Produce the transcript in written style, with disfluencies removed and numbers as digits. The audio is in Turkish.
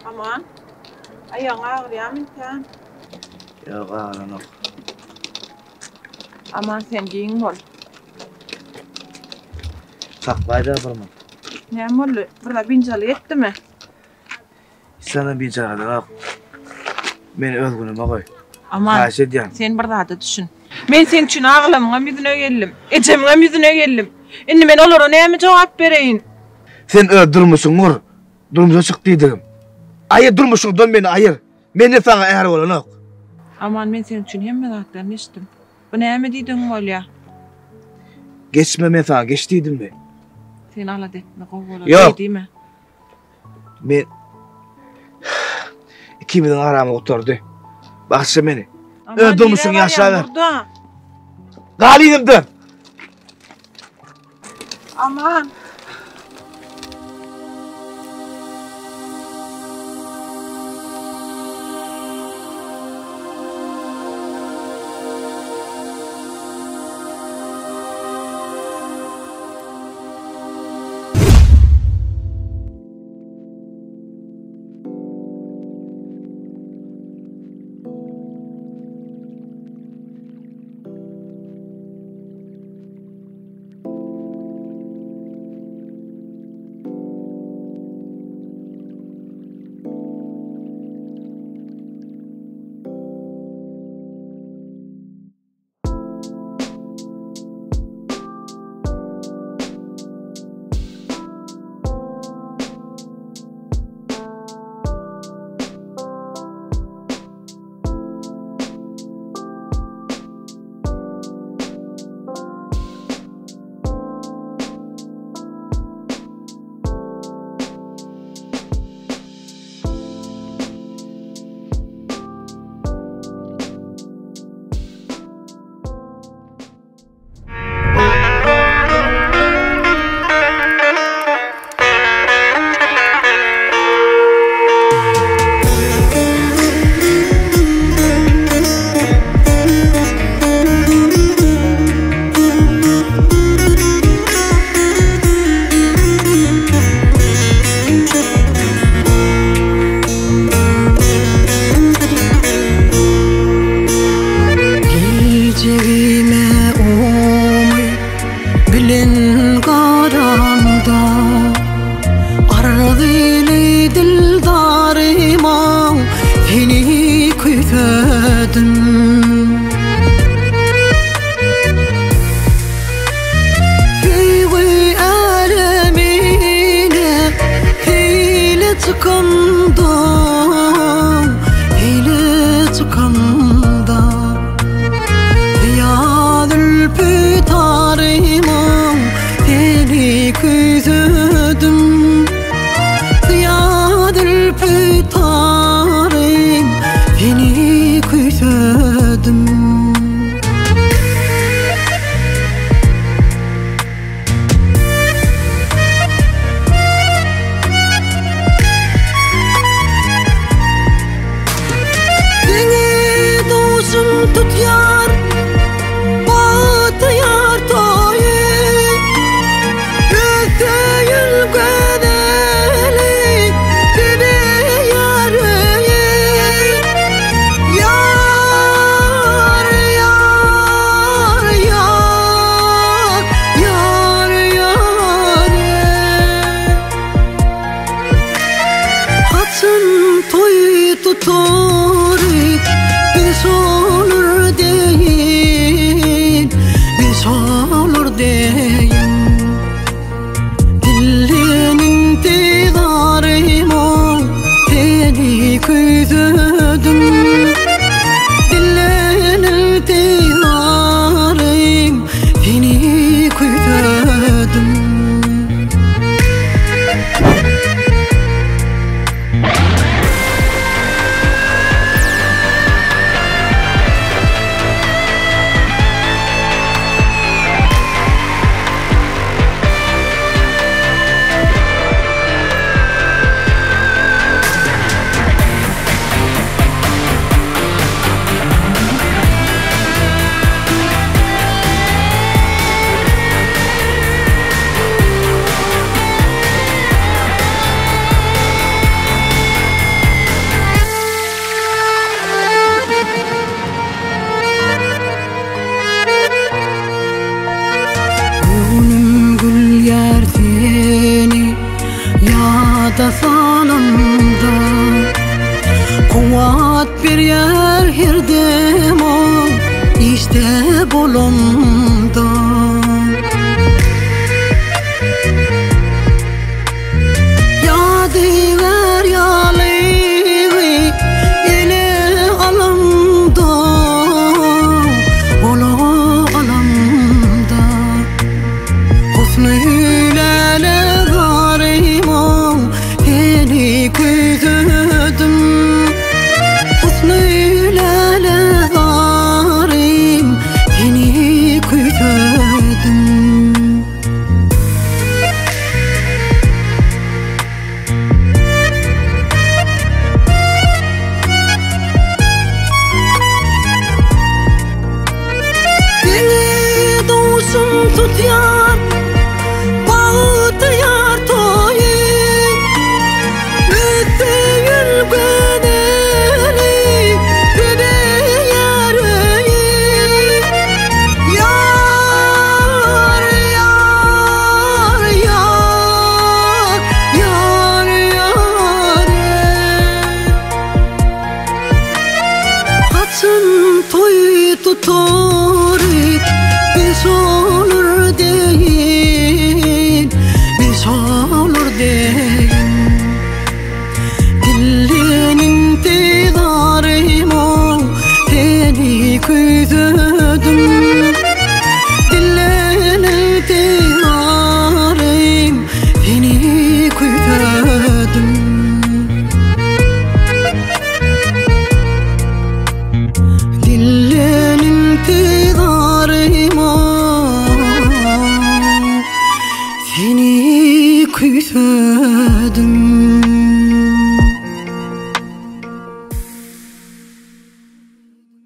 Aman. Ayağın ağrıyor mu sen? Yok ağrınok. Aman sen giyin ol. Takbayda durma. Ne oldu? Burada bincalı etti mi? Sana bir canadan al. Beni özgünüme koy. Aman. Kaç ediyorsun? Sen bir daha da düşün. Ben senin için ağlamına yüzüne geldim. Ecemine yüzüne geldim. Şimdi ben olur'a neye mi cevap vereyim? Sen durmuşsun mur. Durmuşsun çıktıydım. Ayır durmuşsun dön beni ayır. Beni sana eğer olanok. Aman ben senin için hem meraklarını içtim. Bu neye mi diydin ol ya? Geçme ben sana geçtiydim be. Sen ağladı etme kovbola. Yok. Değil mi? Ben... 2000'den aramı oturdu. Bakışa beni. Öldürmüşsün yaşlar. Galiydim de. Aman. bolamda Yadigar yalayı ele alamda Ola alamda Husnüyle garima Heni küydüdüm Husnüyle garim Heni küydüdüm Tut yar, bağıt yar toyu Bitti gülgüneli, bebe yarıyı Yar, yar, yar, yar, yar Kaçın toyu tutur Biz olur değil, biz olur değil Dillin intidarım o, seni küydüdüm Dillin intidarım, seni küydüdüm Dillin intidarım o Seni küydüdüm